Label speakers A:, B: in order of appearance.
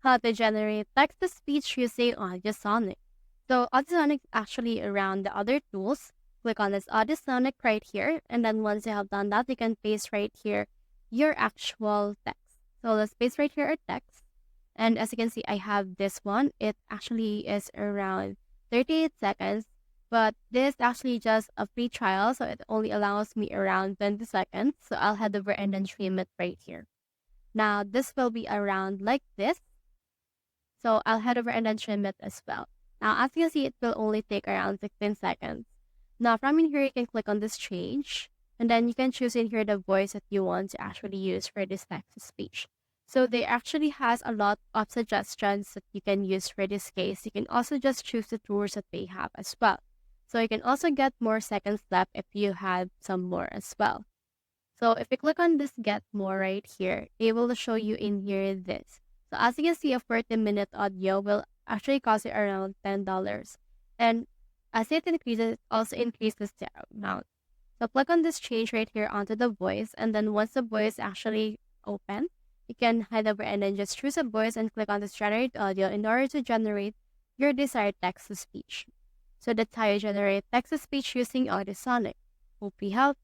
A: how to generate text-to-speech using AudioSonic. So AudioSonic is actually around the other tools. Click on this AudioSonic right here, and then once you have done that, you can paste right here your actual text. So let's paste right here our text. And as you can see, I have this one. It actually is around 38 seconds, but this is actually just a free trial, so it only allows me around 20 seconds. So I'll head over and then trim it right here. Now this will be around like this. So I'll head over and then trim it as well. Now as you can see, it will only take around 16 seconds. Now from in here, you can click on this change, and then you can choose in here the voice that you want to actually use for this text to speech. So they actually has a lot of suggestions that you can use for this case. You can also just choose the tools that they have as well. So you can also get more seconds left if you have some more as well. So if you click on this get more right here, it will show you in here this. So as you can see, a 40-minute audio will actually cost you around $10. And as it increases, it also increases the amount. So click on this change right here onto the voice, and then once the voice actually open, you can head over and then just choose a voice and click on this generate audio in order to generate your desired text to speech. So that's how you generate text to speech using AudioSonic. Hope we helped.